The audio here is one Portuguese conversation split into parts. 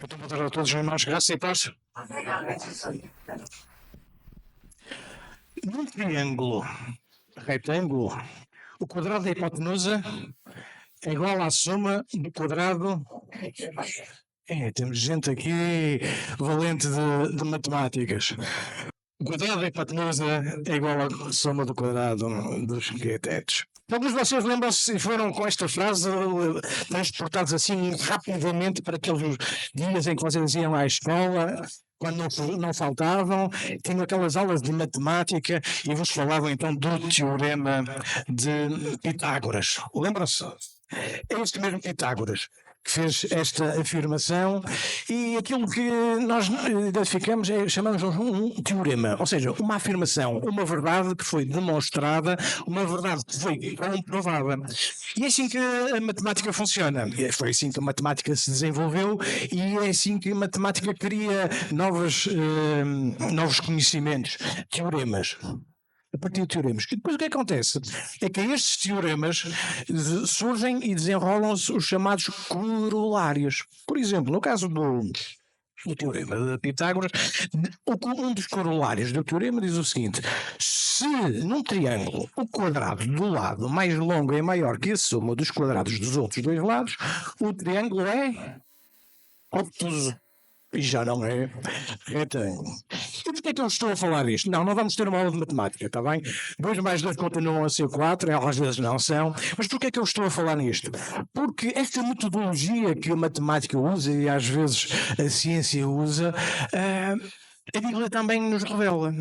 Então, boa tarde a todos, irmãos, graças e paz. Num triângulo retângulo, o quadrado da hipotenusa é igual à soma do quadrado. Temos gente aqui valente de matemáticas. O quadrado da hipotenusa é igual à soma do quadrado dos catetos. Alguns de vocês lembram-se e foram com esta frase transportados assim rapidamente para aqueles dias em que vocês iam à escola, quando não faltavam, tinham aquelas aulas de matemática e vos falavam então do teorema de Pitágoras. Lembram-se? É este mesmo Pitágoras que fez esta afirmação e aquilo que nós identificamos chamamos um teorema, ou seja, uma afirmação, uma verdade que foi demonstrada, uma verdade que foi comprovada. E é assim que a matemática funciona. Foi assim que a matemática se desenvolveu e é assim que a matemática cria novos conhecimentos, teoremas. A partir de teoremas. E depois o que acontece? É que estes teoremas surgem e desenrolam-se os chamados corolários. Por exemplo, no caso do teorema de Pitágoras, um dos corolários do teorema diz o seguinte: se num triângulo o quadrado do lado mais longo é maior que a soma dos quadrados dos outros dois lados, o triângulo é obtuso. E já não é retângulo. E porquê é que eu estou a falar isto? Não vamos ter uma aula de matemática, está bem? 2 mais 2 continuam a ser 4, às vezes não são. Mas porquê é que eu estou a falar nisto? Porque esta metodologia que a matemática usa e às vezes a ciência usa, a Bíblia também nos revela.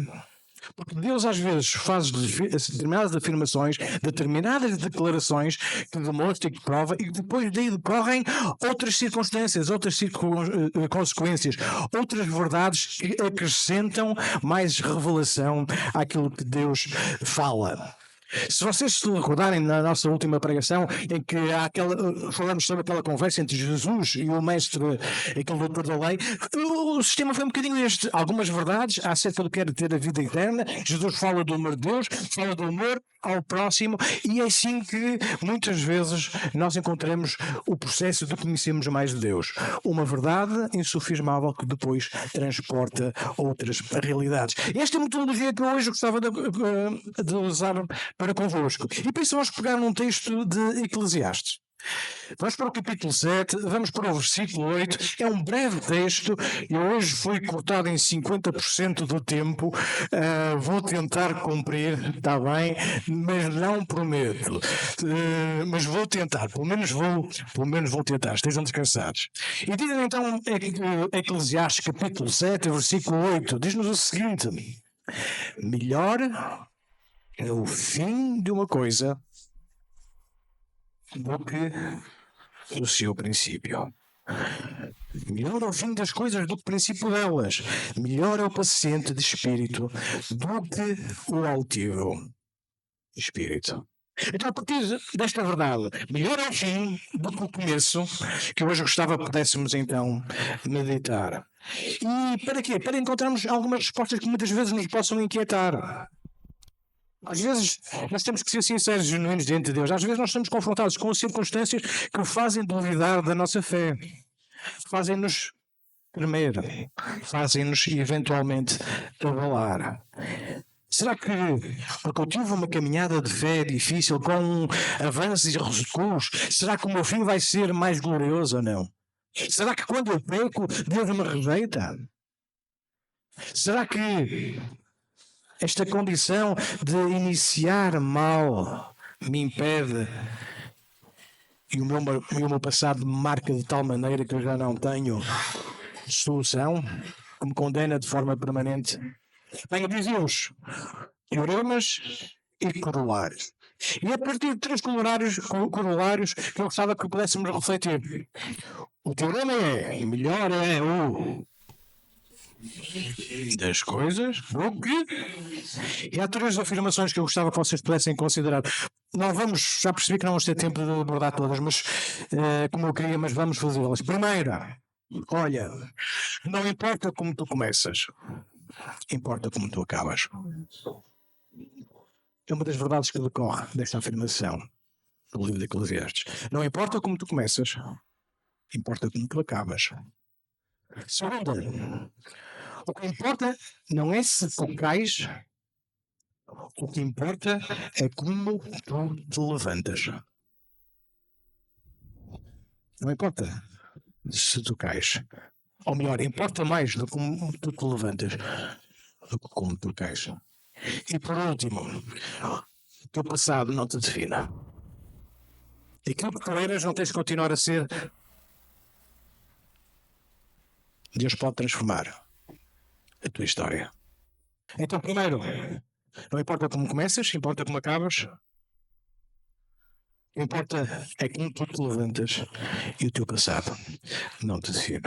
Porque Deus às vezes faz determinadas afirmações, determinadas declarações que demonstra e que prova, e depois daí decorrem outras circunstâncias, outras consequências, outras verdades que acrescentam mais revelação àquilo que Deus fala. Se vocês se recordarem na nossa última pregação, em que falamos sobre aquela conversa entre Jesus e o mestre, aquele doutor da lei, o sistema foi um bocadinho este. Algumas verdades acerca do que era ter a vida eterna. Jesus fala do amor de Deus, fala do amor ao próximo, e é assim que muitas vezes nós encontramos o processo de conhecermos mais de Deus. Uma verdade insufismável que depois transporta outras realidades. Esta é a metodologia que eu hoje gostava de usar para convosco. E por isso vamos pegar num texto de Eclesiastes. Vamos para o capítulo 7, vamos para o versículo 8. É um breve texto e hoje foi cortado em 50% do tempo. Vou tentar cumprir, está bem, mas não prometo. Mas vou tentar, pelo menos vou tentar, estejam descansados. E diz então Eclesiastes capítulo 7, versículo 8, diz-nos o seguinte: melhor é o fim de uma coisa do que o seu princípio. Melhor é o fim das coisas do que o princípio delas. Melhor é o paciente de espírito do que o altivo de espírito. Então, a partir desta verdade, melhor é o fim do que o começo, que hoje gostava que pudéssemos então meditar. E para quê? Para encontrarmos algumas respostas que muitas vezes nos possam inquietar. Às vezes nós temos que ser sinceros e genuínos diante de Deus. Às vezes nós somos confrontados com circunstâncias que fazem duvidar da nossa fé, fazem-nos tremer, fazem-nos eventualmente abalar. Será que, porque eu tive uma caminhada de fé difícil, com avanços e recuos, será que o meu fim vai ser mais glorioso ou não? Será que quando eu peco, Deus me rejeita? Será que esta condição de iniciar mal me impede e o meu passado me marca de tal maneira que eu já não tenho solução, que me condena de forma permanente? Bem, dizemos teoremas e corolários. E a partir de 3 corolários que eu gostava que pudéssemos refletir. O teorema é melhor é o das coisas do que. E há 3 afirmações que eu gostava que vocês pudessem considerar. Não vamos, já percebi que não vamos ter tempo de abordar todas, mas como eu queria, mas vamos fazê-las. Primeira, olha, não importa como tu começas, importa como tu acabas. É uma das verdades que decorre desta afirmação do livro de Eclesiastes. Não importa como tu começas, importa como tu acabas. Segunda, o que importa não é se tu cais, o que importa é como tu te levantas. Não importa se tu cais. Ou melhor, importa mais do como tu te levantas do que como tu cais. E por último, o teu passado não te define. Aquilo que tu eras não tens de continuar a ser. Deus pode transformar a tua história. Então, primeiro, não importa como começas, importa como acabas. Importa é como tu te levantas e o teu passado não te define.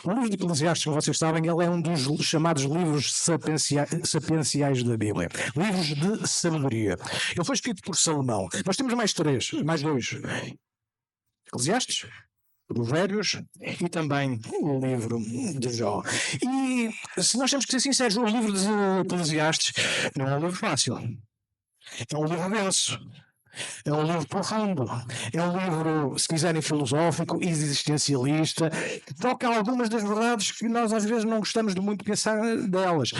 O livro de Eclesiastes, como vocês sabem, ele é um dos chamados livros sapienciais da Bíblia. Livros de sabedoria. Ele foi escrito por Salomão. Nós temos mais dois. Eclesiastes, Provérbios e também o livro de Jó. E se nós temos que ser sinceros, o livro de Eclesiastes não é um livro fácil. É um livro denso. É um livro profundo, é um livro, se quiserem, filosófico, existencialista, que toca algumas das verdades que nós às vezes não gostamos de muito pensar delas.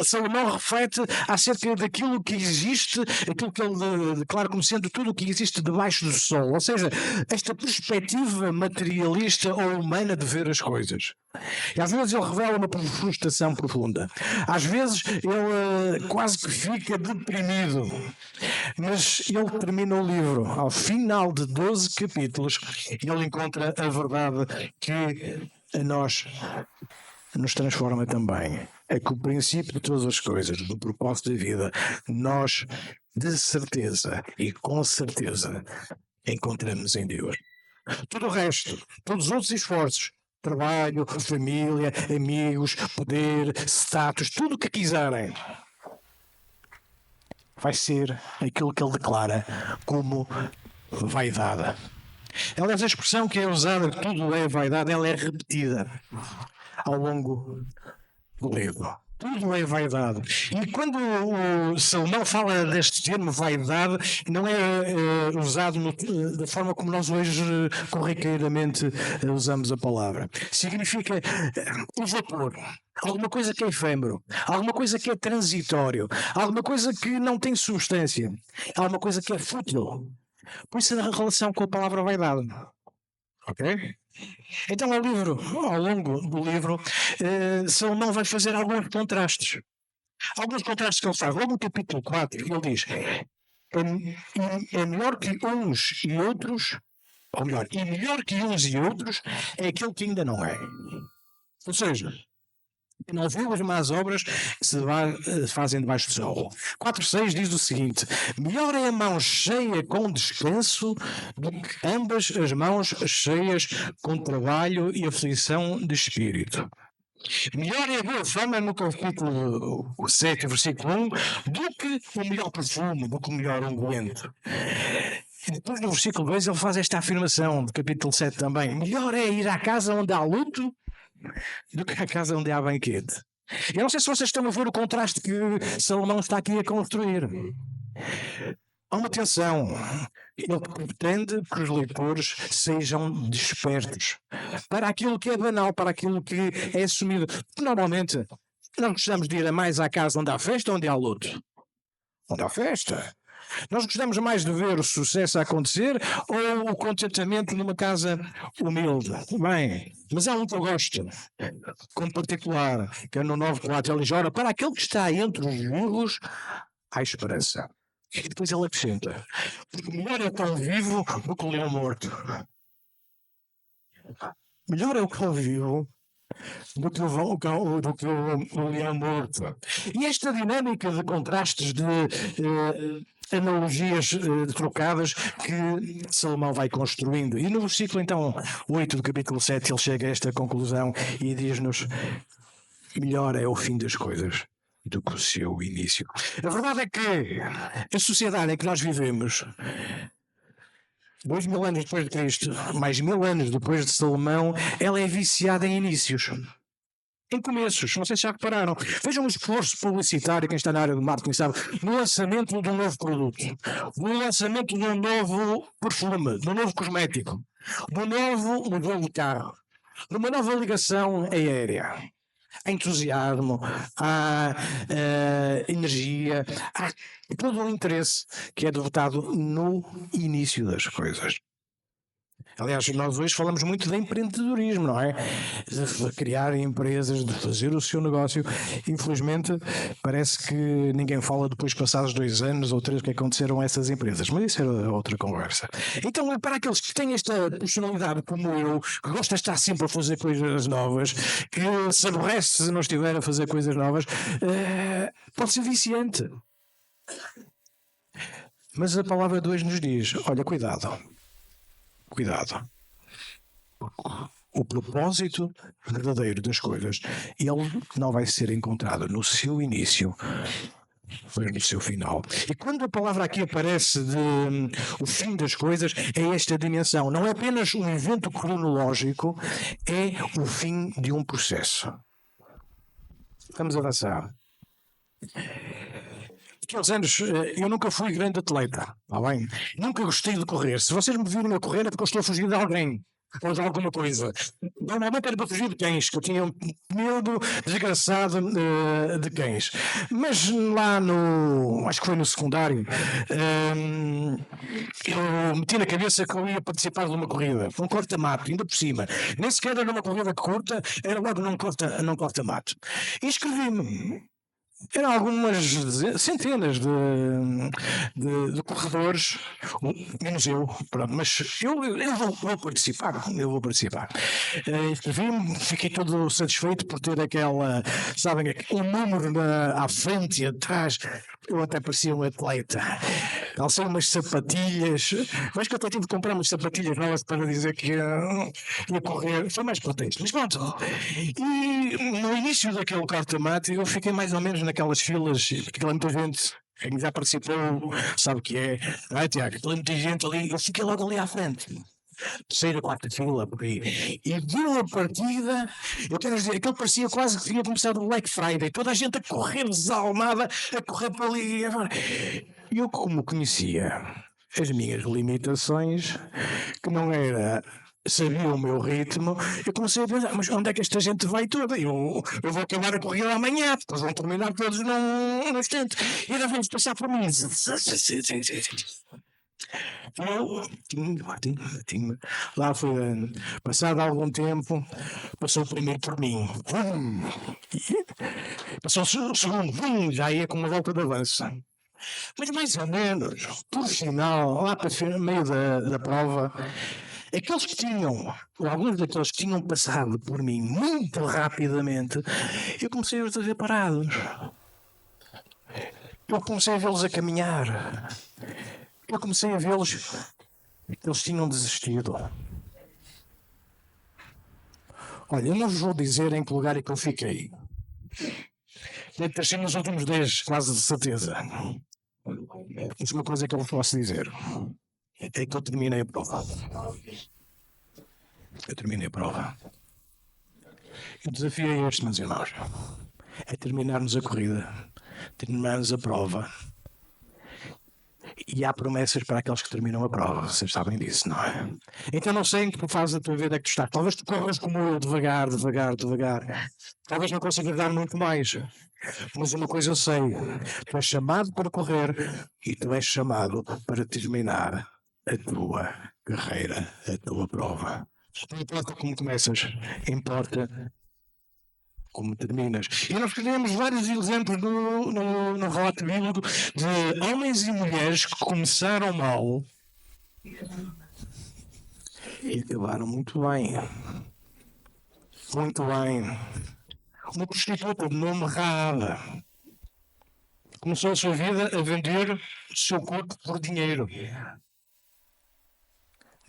Salomão reflete acerca daquilo que existe, aquilo que ele declara como sendo tudo o que existe debaixo do sol, ou seja, esta perspectiva materialista ou humana de ver as coisas. E às vezes ele revela uma frustração profunda. Às vezes ele quase que fica deprimido. Mas ele termina o livro, ao final de 12 capítulos, ele encontra a verdade que a nós nos transforma também. É que o princípio de todas as coisas, do propósito da vida, nós, de certeza e com certeza, encontramos em Deus. Tudo o resto, todos os outros esforços, trabalho, família, amigos, poder, status, tudo o que quiserem, vai ser aquilo que ele declara como vaidade. Aliás, a expressão que é usada, que tudo é vaidade, ela é repetida ao longo do livro. Tudo é vaidade. E quando o Salomão fala deste termo vaidade, não é usado da forma como nós hoje corriqueiramente usamos a palavra. Significa um vapor. Alguma coisa que é efêmero, alguma coisa que é transitório, alguma coisa que não tem substância, alguma coisa que é fútil. Por isso a relação com a palavra vaidade. Ok? Então, ao longo do livro, Salomão vai fazer alguns contrastes. Alguns contrastes que ele faz. Logo no capítulo 4, ele diz: é melhor que uns e outros, ou melhor, e melhor que uns e outros é aquele que ainda não é. Ou seja, não viu as más obras que se fazem debaixo do sol. 4.6 diz o seguinte: melhor é a mão cheia com descanso do que ambas as mãos cheias com trabalho e aflição de espírito. Melhor é a boa fama, no capítulo 7, versículo 1, do que o melhor perfume, do que o melhor unguento. E depois no versículo 2 ele faz esta afirmação, do capítulo 7 também: melhor é ir à casa onde há luto do que a casa onde há banquete. Eu não sei se vocês estão a ver o contraste que Salomão está aqui a construir. Há uma tensão. Ele pretende que os leitores sejam despertos para aquilo que é banal, para aquilo que é assumido. Normalmente, nós gostamos de ir mais à casa onde há festa ou onde há luto? Onde há festa. Nós gostamos mais de ver o sucesso a acontecer ou o contentamento numa casa humilde? Bem, mas há um que eu gosto, como particular, que é no 9.4, ele diz: ora, para aquele que está entre os vivos, há esperança. E depois ele acrescenta: porque melhor é o cão vivo do que o leão morto. Melhor é o cão vivo do que o leão morto. E esta dinâmica de contrastes, de analogias trocadas que Salomão vai construindo. E no versículo, então, 8 do capítulo 7, ele chega a esta conclusão e diz-nos: melhor é o fim das coisas do que o seu início. A verdade é que a sociedade em que nós vivemos, 2000 anos depois de Cristo, mais 1000 anos depois de Salomão, ela é viciada em inícios. Em começos, não sei se já repararam. Vejam o esforço publicitário, quem está na área do marketing sabe, no lançamento de um novo produto, no lançamento de um novo perfume, de um novo cosmético, de um novo modelo de carro. numa nova ligação aérea. Há entusiasmo, há energia, há todo um interesse que é devotado no início das coisas. Aliás, nós hoje falamos muito de empreendedorismo, não é? De criar empresas, de fazer o seu negócio. Infelizmente, parece que ninguém fala depois, passados 2 anos ou 3, o que aconteceram a essas empresas. Mas isso era outra conversa. Então, para aqueles que têm esta personalidade como eu, que gosta de estar sempre a fazer coisas novas, que se aborrece se não estiver a fazer coisas novas, pode ser viciante. Mas a palavra de hoje nos diz, olha, cuidado. Cuidado. O propósito verdadeiro das coisas, ele não vai ser encontrado no seu início, mas no seu final. E quando a palavra aqui aparece de o fim das coisas, é esta dimensão. Não é apenas um evento cronológico, é o fim de um processo. Vamos avançar. Aqueles anos, eu nunca fui grande atleta, está bem? Nunca gostei de correr. Se vocês me virem a correr é porque eu estou a fugir de alguém ou de alguma coisa. Normalmente era para fugir de cães, que eu tinha um medo desgraçado de cães. Mas lá acho que foi no secundário, eu meti na cabeça que eu ia participar de uma corrida, um corta-mato, ainda por cima. Nem sequer era uma corrida curta, era logo num corta-mato. E inscrevi-me. Eram algumas centenas de corredores, menos eu, pronto, mas eu vou participar, Inscrevi-me, fiquei todo satisfeito por ter aquela, sabem, um número à frente e atrás, eu até parecia um atleta. Calcei umas sapatilhas, mas que eu até tive de comprar umas sapatilhas novas para dizer que ia correr, foi mais pretexto, mas pronto. E no início daquele corta-mato eu fiquei mais ou menos naquelas filas, porque aquela muita gente, quem já participou sabe o que é, não é, Tiago? Aquela muita gente ali, eu fiquei logo ali à frente. Terceira, quarta fila, por aí. E viu a partida, eu quero dizer, aquele parecia quase que tinha começado o Black Friday, toda a gente a correr desalmada, a correr para ali. E eu, como conhecia as minhas limitações, que não era, sabia o meu ritmo, eu comecei a pensar, mas onde é que esta gente vai toda? Eu vou acabar a corrida amanhã, porque eles vão terminar todos num instante. E ainda vamos passar por mim. Lá foi dando. Passado algum tempo, passou o primeiro por mim. Passou o segundo, já ia com uma volta de avanço. Mas mais ou menos, por final, lá para o meio da prova, aqueles que tinham, alguns daqueles que tinham passado por mim muito rapidamente, eu comecei a os ver parados. Eu comecei a vê-los a caminhar. Eu comecei a vê-los que eles tinham desistido. Olha, eu não vos vou dizer em que lugar é que eu fiquei. Deve ter sido nos últimos 10, quase de certeza. Mas uma coisa que eu vos posso dizer é que eu terminei a prova. O desafio é este, meus irmãos. É terminarmos a corrida, terminarmos a prova. E há promessas para aqueles que terminam a prova, vocês sabem disso, não é? Então não sei em que fase da tua vida é que tu estás. Talvez tu corras como eu, devagar. Talvez não consigas dar muito mais. Mas uma coisa eu sei, tu és chamado para correr e tu és chamado para terminar a tua carreira, a tua prova. Não importa como começas, importa como terminas. E nós temos vários exemplos no relato bíblico de homens e mulheres que começaram mal e acabaram muito bem. Muito bem. Uma prostituta de nome Rahab começou a sua vida a vender o seu corpo por dinheiro.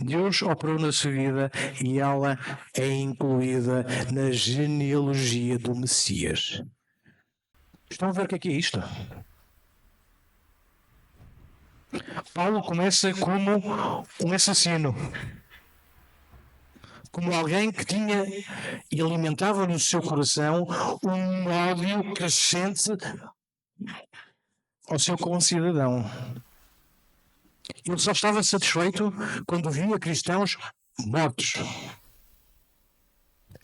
Deus operou na sua vida e ela é incluída na genealogia do Messias. Estão a ver o que é isto? Paulo começa como um assassino. Como alguém que tinha e alimentava no seu coração um ódio crescente ao seu concidadão. Ele só estava satisfeito quando via cristãos mortos.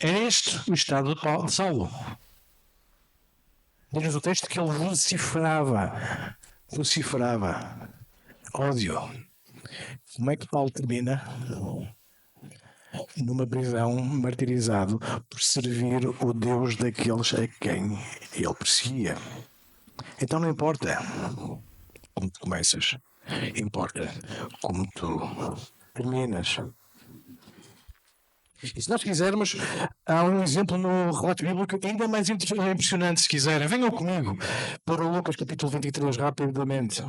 É este o estado de Saulo. Diz-nos o texto que ele vociferava ódio. Como é que Paulo termina? Numa prisão, martirizado por servir o Deus daqueles a quem ele perseguia. Então não importa como tu começas, importa como tu terminas. E se nós quisermos, há um exemplo no relato bíblico ainda mais impressionante, se quiserem. Venham comigo para o Lucas capítulo 23, rapidamente.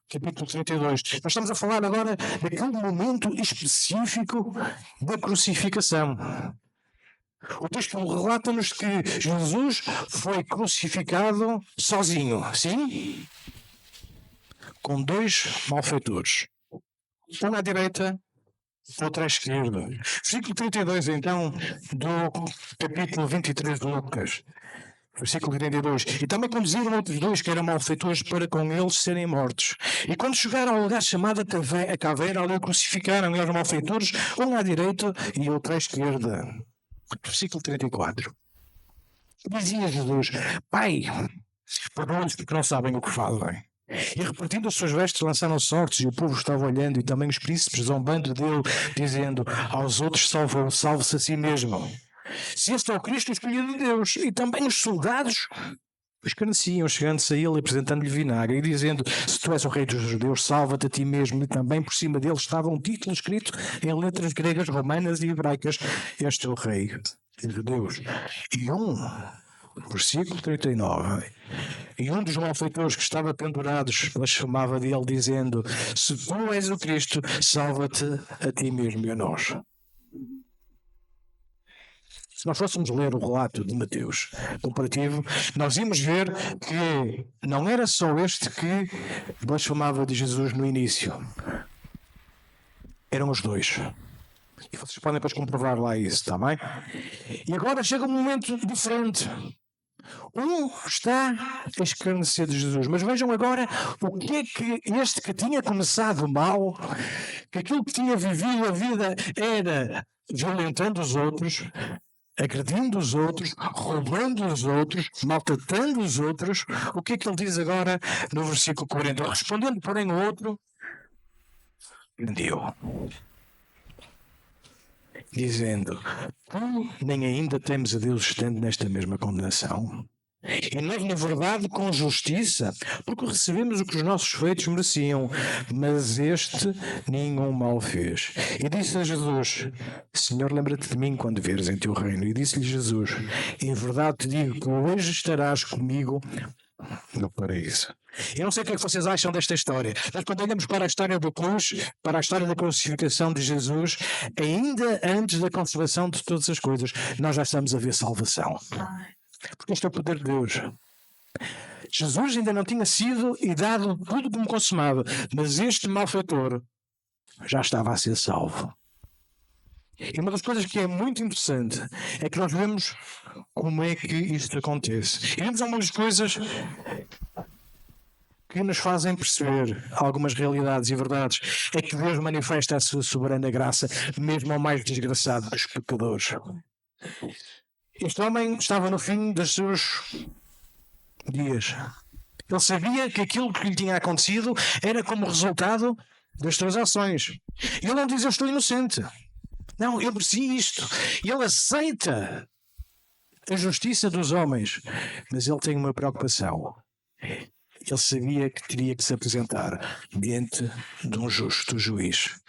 Capítulo 32. Nós estamos a falar agora daquele momento específico da crucificação. O texto relata-nos que Jesus foi crucificado sozinho, sim? Com dois malfeitores. Um à direita, outro à esquerda. Versículo 32, então, do capítulo 23 de Lucas. Versículo 32. E também conduziram outros dois que eram malfeitores para com eles serem mortos. E quando chegaram ao lugar chamado a caveira, ali o crucificaram, e os malfeitores, um à direita e outro à esquerda. Versículo 34. Dizia Jesus: Pai, perdoa-lhes porque não sabem o que fazem. E repartindo as suas vestes, lançaram sortes, e o povo estava olhando, e também os príncipes zombando dele, dizendo: aos outros salve-se a si mesmo. Se este é o Cristo, o escolhido de Deus. E também os soldados escarneciam, chegando-se a ele e apresentando-lhe vinagre, e dizendo: se tu és o rei dos judeus, salva-te a ti mesmo. E também por cima dele estava um título escrito em letras gregas, romanas e hebraicas: este é o rei dos judeus. E versículo 39. E um dos malfeitores que estava pendurados blasfemava dele, dizendo: se tu és o Cristo, salva-te a ti mesmo e a nós. Se nós fôssemos ler o relato de Mateus comparativo, nós íamos ver que não era só este que blasfemava de Jesus no início. Eram os dois. E vocês podem depois comprovar lá isso, está bem? E agora chega um momento diferente. Um está a escarnecer de Jesus, mas vejam agora o que é que este que tinha começado mal, que aquilo que tinha vivido a vida era violentando os outros, agredindo os outros, roubando os outros, maltratando os outros. O que é que ele diz agora no versículo 40? Respondendo, porém, o outro, prendeu, dizendo: tu nem ainda temes a Deus estando nesta mesma condenação? E nós, na verdade, com justiça, porque recebemos o que os nossos feitos mereciam, mas este nenhum mal fez. E disse a Jesus: Senhor, lembra-te de mim quando vieres em teu reino. E disse-lhe Jesus: em verdade te digo que hoje estarás comigo no paraíso. Eu não sei o que é que vocês acham desta história, mas quando olhamos para a história da cruz, para a história da crucificação de Jesus, ainda antes da conservação de todas as coisas, nós já estamos a ver salvação. Porque este é o poder de Deus. Jesus ainda não tinha sido e dado tudo como consumado, mas este malfeitor já estava a ser salvo. E uma das coisas que é muito interessante é que nós vemos como é que isto acontece. E vemos algumas coisas que nos fazem perceber algumas realidades e verdades. É que Deus manifesta a sua soberana graça, mesmo ao mais desgraçado dos pecadores. Este homem estava no fim dos seus dias. Ele sabia que aquilo que lhe tinha acontecido era como resultado das suas ações. E ele não diz: eu estou inocente. Não, eu mereci isto. E ele aceita a justiça dos homens. Mas ele tem uma preocupação. Ele sabia que teria que se apresentar diante de um justo juiz.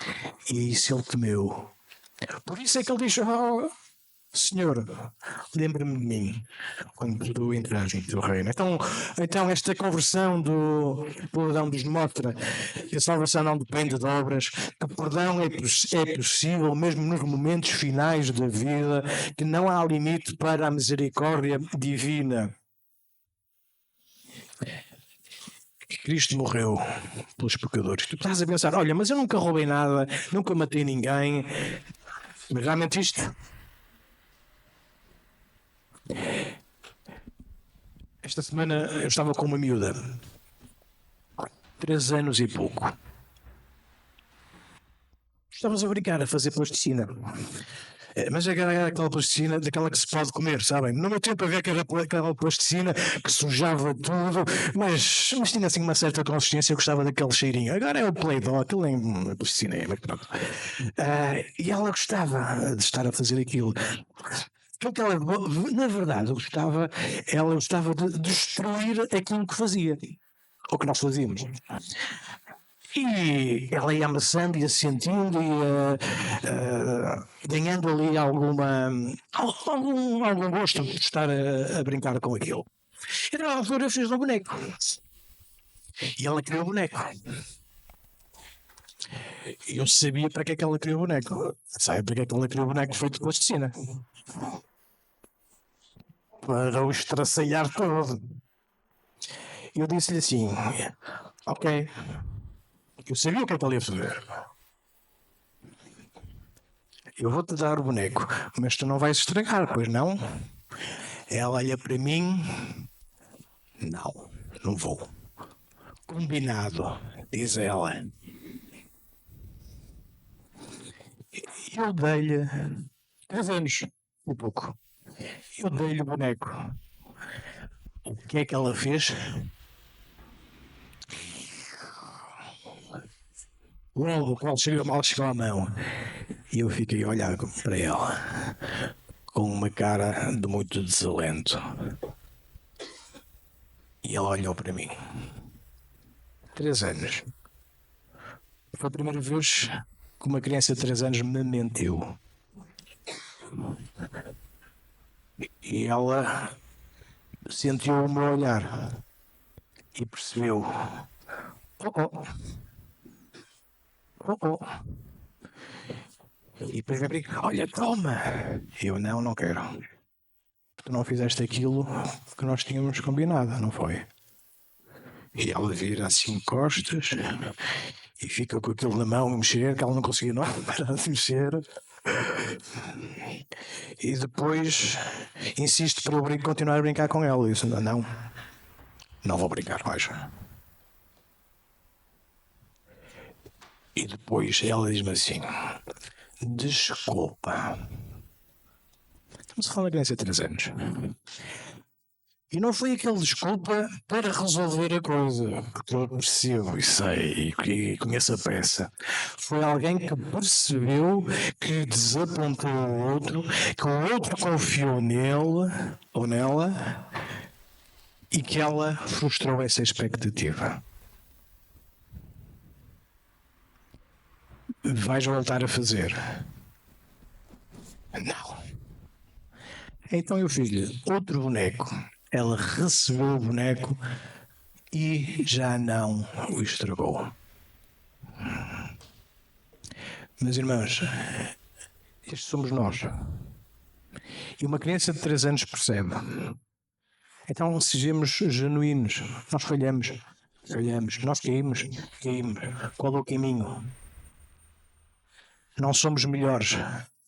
E isso ele temeu. Por isso é que ele diz: Senhor, lembra-me de mim quando tu entras no teu reino. Então esta conversão do Adão nos mostra que a salvação não depende de obras, que o perdão é possível mesmo nos momentos finais da vida, que não há limite para a misericórdia divina. Cristo morreu pelos pecadores. Tu estás a pensar: olha, mas eu nunca roubei nada, nunca matei ninguém, mas já mentiste? Esta semana eu estava com uma miúda, 3 anos e pouco. Estávamos a brincar, a fazer plasticina. Mas era aquela plasticina daquela que se pode comer, sabem? No meu tempo havia aquela plasticina que sujava tudo, mas tinha assim uma certa consistência, eu gostava daquele cheirinho. Agora é o Play-Doh, aquilo nem plasticina é, mas pronto. E ela gostava de estar a fazer aquilo. Porque ela, na verdade, ela gostava de destruir aquilo que fazia, ou que nós fazíamos. E ela ia amassando, ia sentindo, ia ganhando ali algum gosto de estar a brincar com aquilo. Então, na altura, eu fiz um boneco. E ela criou o boneco. E eu sabia para que é que ela criou o boneco. Sabe para que é que ela criou o boneco feito de plasticina? Para o estraçalhar todo. Eu disse-lhe assim: ok, eu sabia o que é que ela ia fazer. Eu vou-te dar o boneco, mas tu não vais estragar, pois não? Ela olha para mim: não vou. Combinado, diz ela. Eu dei-lhe 3 anos, um pouco. Eu dei-lhe o boneco. O que é que ela fez? Logo, quando mal chegou à mão, e eu fiquei a olhar para ela com uma cara de muito desalento. E ela olhou para mim. 3 anos. Foi a primeira vez que uma criança de 3 anos me mentiu. E ela sentiu o meu olhar e percebeu: oh. E depois me brinca: olha, toma. Eu: não quero. Tu não fizeste aquilo que nós tínhamos combinado, não foi? E ela vira assim costas e fica com aquilo na mão a mexer, que ela não conseguia não parar de mexer. E depois insiste para eu continuar a brincar com ela. E eu disse: não vou brincar mais. E depois ela diz-me assim: desculpa. Estamos a falar da criança de 3 anos. E não foi aquele desculpa para resolver a coisa, porque eu percebo e sei e conheço a peça. Foi alguém que percebeu que desapontou o outro, que o outro confiou nele ou nela e que ela frustrou essa expectativa. Vais voltar a fazer? Não. Então eu fiz-lhe outro boneco. Ela recebeu o boneco e já não o estragou. Meus irmãos, estes somos nós. E uma criança de 3 anos percebe. Então sejamos genuínos. Nós falhamos. Nós caímos. Qual é o caminho? Não somos melhores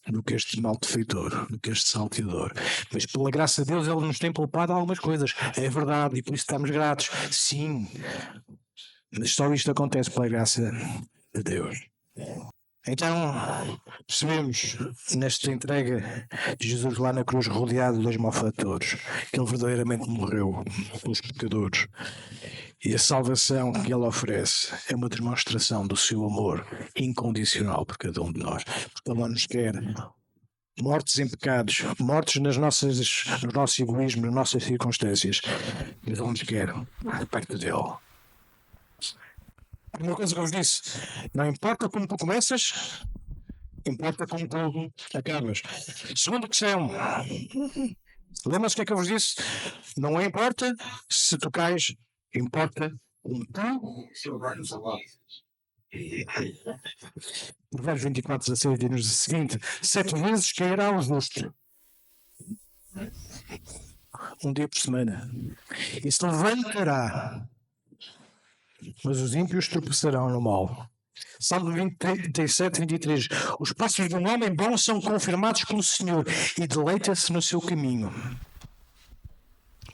do que este malfeitor, do que este salteador. Mas pela graça de Deus Ele nos tem poupado algumas coisas. É verdade, e por isso estamos gratos. Sim. Mas só isto acontece pela graça de Deus. Então, percebemos nesta entrega de Jesus lá na cruz, rodeado de 2 malfeitores, que Ele verdadeiramente morreu pelos pecadores. E a salvação que Ele oferece é uma demonstração do seu amor incondicional por cada um de nós. Porque Ele não nos quer mortos em pecados, mortos no nosso egoísmo, nas nossas circunstâncias. Mas Ele nos quer perto dele. A primeira coisa que eu vos disse: não importa como tu começas, importa como tu acabas. Segunda questão: lembra-se o que é que eu vos disse? Não importa se tu cais, importa como tu. Provérbios 24:16 diz-nos o seguinte: 7 vezes cairá o justo, um dia por semana, e se levantará, mas os ímpios tropeçarão no mal. Salmo 37:23. Os passos de um homem bom são confirmados pelo Senhor e deleita-se no seu caminho.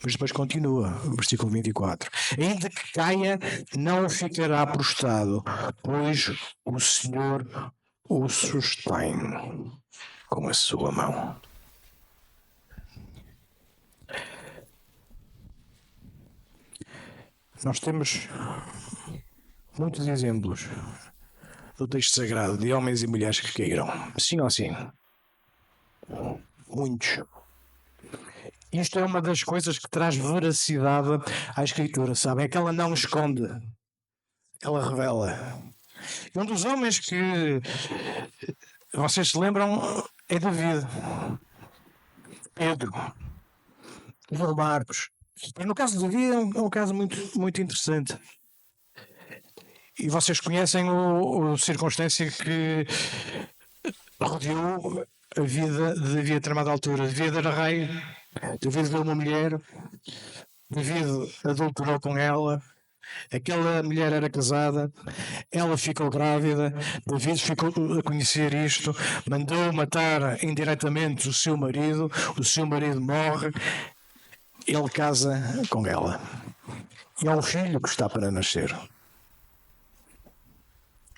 Mas depois continua, versículo 24. Ainda que caia, não ficará prostrado, pois o Senhor o sustém. com a sua mão. Nós temos muitos exemplos do texto sagrado de homens e mulheres que caíram. Sim ou sim? Muitos. Isto é uma das coisas que traz veracidade à Escritura, sabem? É que ela não esconde, ela revela. E um dos homens que vocês se lembram é David, Pedro, João Marcos. Mas no caso de David é um caso muito interessante. E vocês conhecem a circunstância que rodeou a vida de David a determinada altura. David era rei, David viu uma mulher, David adulterou com ela, aquela mulher era casada, ela ficou grávida, David ficou a conhecer isto, mandou matar indiretamente o seu marido morre, ele casa com ela. E há um filho que está para nascer.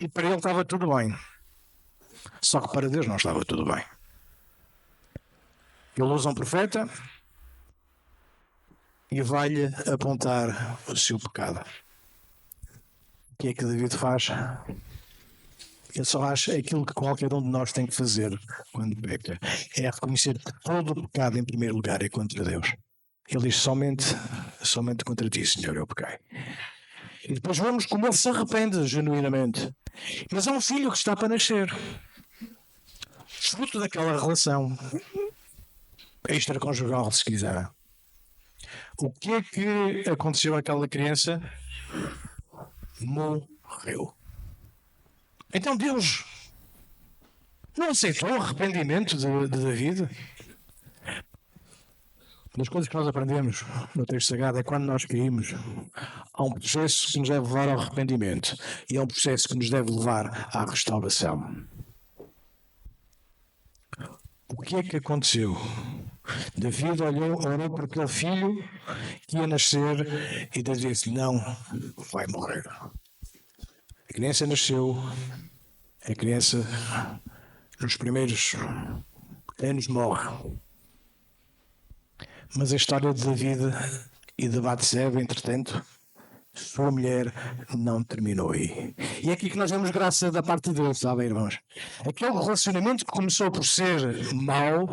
E para ele estava tudo bem. Só que para Deus não estava tudo bem. Ele usa um profeta e vai-lhe apontar o seu pecado. O que é que David faz? Ele só acha aquilo que qualquer um de nós tem que fazer quando peca. É reconhecer que todo o pecado, em primeiro lugar, é contra Deus. Ele diz somente contra ti, Senhor, eu pequei. E depois vemos como ele se arrepende genuinamente. Mas há um filho que está para nascer. Fruto daquela relação extraconjugal, se quiser. O que é que aconteceu àquela criança? Morreu. Então Deus não aceitou o arrependimento de David? Das coisas que nós aprendemos no texto sagrado é quando nós caímos, há um processo que nos deve levar ao arrependimento e há um processo que nos deve levar à restauração. O que é que aconteceu? David orou por aquele filho que ia nascer e Deus disse, não, vai morrer. A criança nasceu, a criança nos primeiros anos morre. Mas a história de David e de Batseba, entretanto, sua mulher, não terminou aí. E é aqui que nós vemos graça da parte de Deus, sabem, irmãos? Aquele relacionamento que começou por ser mau,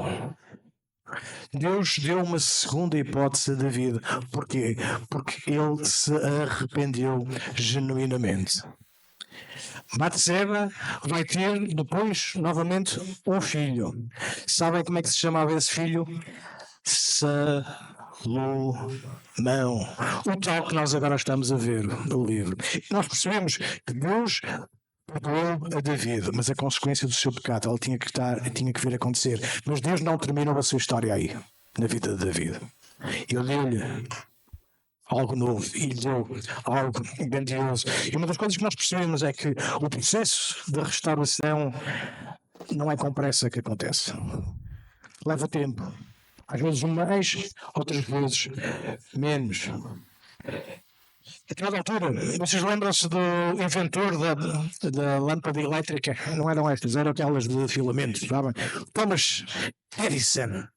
Deus deu uma segunda hipótese a David. Porquê? Porque ele se arrependeu genuinamente. Batseba vai ter depois, novamente, um filho. Sabem como é que se chamava esse filho? Salomão, o tal que nós agora estamos a ver no livro. Nós percebemos que Deus perdoou a David, mas a consequência do seu pecado ela tinha que vir a acontecer. Mas Deus não terminou a sua história aí, na vida de David. Ele deu-lhe algo novo e lhe deu algo grandioso. E uma das coisas que nós percebemos é que o processo de restauração não é com pressa que acontece. Leva tempo. Às vezes mais, outras vezes menos. A cada altura, vocês lembram-se do inventor da lâmpada elétrica? Não eram estas, eram aquelas de filamentos, sabem? Thomas Edison.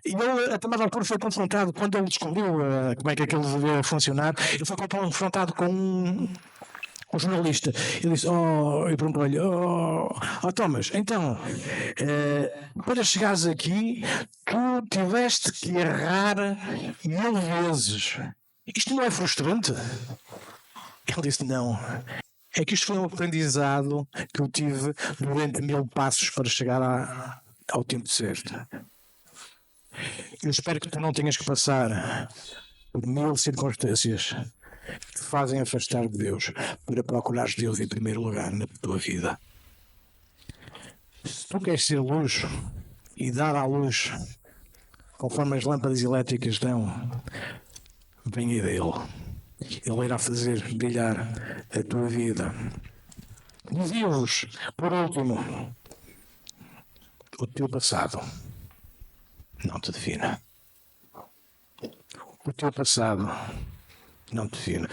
E ele, a determinada altura, foi confrontado, quando ele descobriu como é que aquilo devia funcionar, ele foi confrontado com um jornalista. Ele disse, e perguntou-lhe, Thomas, então, para chegares aqui, tu tiveste que errar 1000 vezes. Isto não é frustrante? Ele disse, não. É que isto foi um aprendizado que eu tive durante 1000 passos para chegar ao tempo certo. Eu espero que tu não tenhas que passar por 1000 circunstâncias que te fazem afastar de Deus para procurares Deus em primeiro lugar na tua vida. Se tu queres ser luz e dar à luz conforme as lâmpadas elétricas dão, venha dele. Ele irá fazer brilhar a tua vida. Dizia-vos, por último, o teu passado não te define. O teu passado não te define.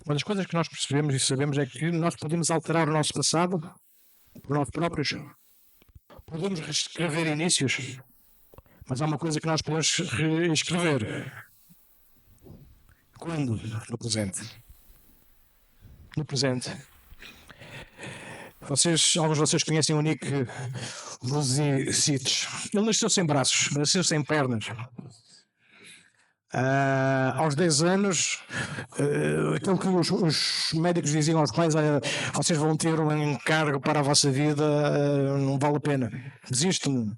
Uma das coisas que nós percebemos e sabemos é que nós podemos alterar o nosso passado por nós próprios. Podemos reescrever inícios, mas há uma coisa que nós podemos reescrever. Quando? No presente. No presente. Alguns de vocês conhecem o Nick Vujicic. Ele nasceu sem braços, nasceu sem pernas. Aos 10 anos, aquilo que os médicos diziam aos pais: vocês vão ter um encargo para a vossa vida, não vale a pena, desistem.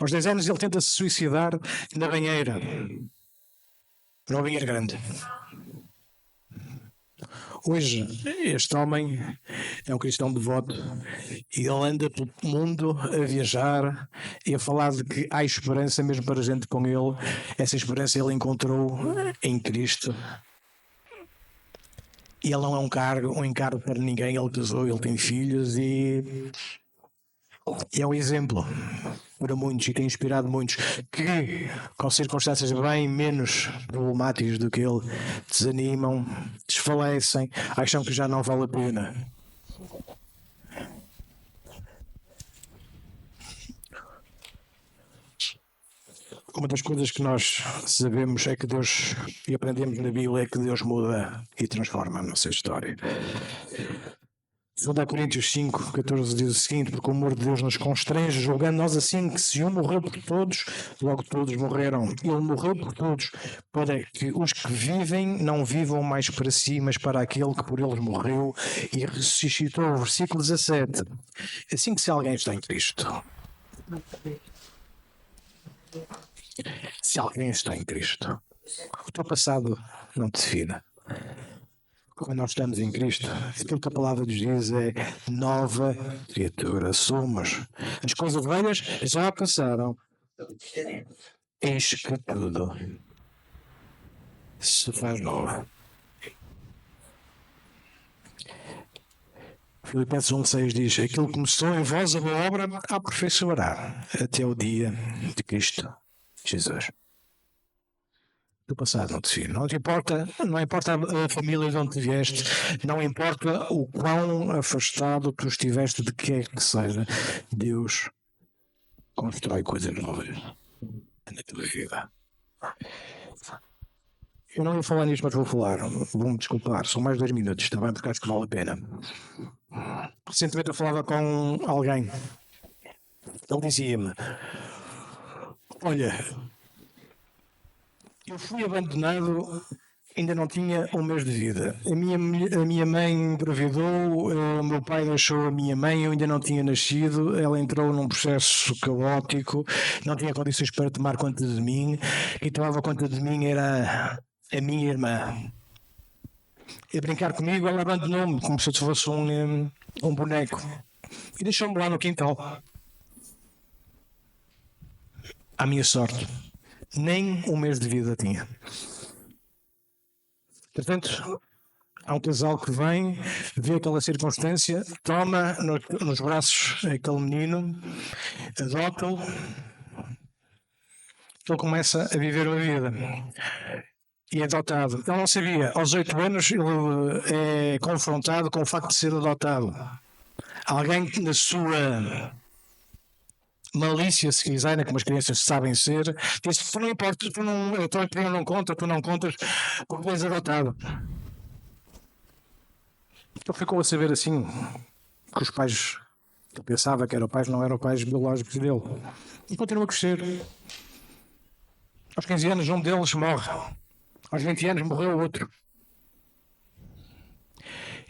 Aos 10 anos ele tenta se suicidar na banheira, numa banheira grande. Hoje, este homem é um cristão devoto e ele anda pelo mundo a viajar e a falar de que há esperança mesmo para gente com ele. Essa esperança ele encontrou em Cristo. E ele não é um encargo para ninguém. Ele casou, ele tem filhos e é um exemplo para muitos e tem inspirado muitos que, com circunstâncias bem menos problemáticas do que ele, desanimam, desfalecem, acham que já não vale a pena. Uma das coisas que nós sabemos é que Deus, e aprendemos na Bíblia, é que Deus muda e transforma a nossa história. 2 Coríntios 5, 14 diz o seguinte: porque o amor de Deus nos constrange, julgando nós assim que se um morreu por todos, logo todos morreram. Ele morreu por todos, para que os que vivem não vivam mais para si, mas para aquele que por eles morreu e ressuscitou. Versículo 17. Assim que se alguém está em Cristo. Se alguém está em Cristo, o teu passado não te define. Quando nós estamos em Cristo, aquilo que a palavra nos diz é nova criatura somos. As coisas velhas já passaram. Eis que tudo se faz novo. Filipenses 1,6 diz: aquilo que começou em vós a boa obra aperfeiçoará até o dia de Cristo Jesus. Do passado não te define. Não importa a família de onde te vieste, não importa o quão afastado tu estiveste de quer que seja, Deus constrói coisas novas na tua vida. Eu não ia falar nisto, mas vou falar. Vou-me desculpar, são mais 2 minutos, está bem? Porque acho que vale a pena. Recentemente eu falava com alguém. Ele dizia-me: olha, eu fui abandonado, ainda não tinha 1 mês de vida. A minha mãe engravidou, o meu pai deixou a minha mãe, eu ainda não tinha nascido. Ela entrou num processo caótico, não tinha condições para tomar conta de mim. Quem tomava conta de mim era a minha irmã. E a brincar comigo, ela abandonou-me como se eu fosse um boneco e deixou-me lá no quintal. À minha sorte, nem 1 mês de vida tinha. Portanto, há um casal que vem, vê aquela circunstância, toma nos braços aquele menino, adota-o, ele começa a viver uma vida. E é adotado. Ele não sabia. Aos 8 anos ele é confrontado com o facto de ser adotado. Alguém que na sua malícia, se quiserem, como as crianças sabem ser, diz: tu não importa, tu não contas, porque és adotado. Ele ficou a saber assim que os pais, que ele pensava que eram pais, não eram pais biológicos dele. E continua a crescer. Aos 15 anos um deles morre. Aos 20 anos morreu o outro.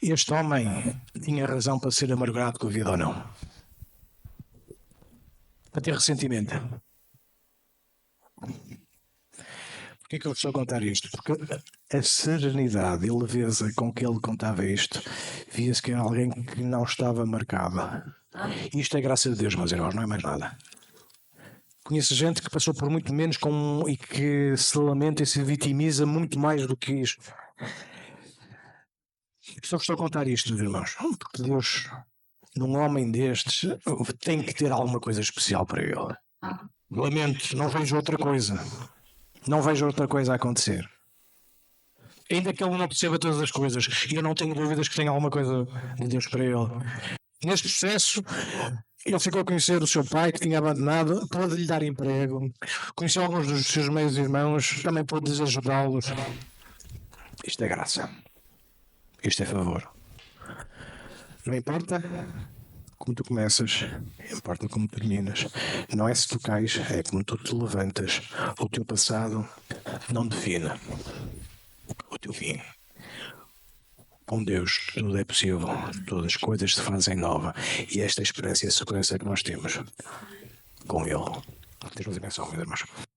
Este homem tinha razão para ser amargurado com a vida ou não? Para ter ressentimento. Porquê que eu estou a contar isto? Porque a serenidade e leveza com que ele contava isto, via-se que era alguém que não estava marcado. Isto é graça de Deus, meus irmãos, não é mais nada. Conheço gente que passou por muito menos e que se lamenta e se vitimiza muito mais do que isto. Só estou a contar isto, meus irmãos, porque Deus, num homem destes, tem que ter alguma coisa especial para ele. Lamento, não vejo outra coisa. Não vejo outra coisa a acontecer. Ainda que ele não perceba todas as coisas. E eu não tenho dúvidas que tem alguma coisa de Deus para ele. Neste processo, ele ficou a conhecer o seu pai, que tinha abandonado, pôde lhe dar emprego, conheceu alguns dos seus meios irmãos, também pôde ajudá-los. Isto é graça. Isto é favor. Não importa como tu começas, importa como terminas. Não é se tu cais, é como tu te levantas. O teu passado não define o teu fim. Com Deus tudo é possível, todas as coisas se fazem nova. E esta é a esperança e a segurança que nós temos com Ele. Deus nos abençoe, meus irmãos.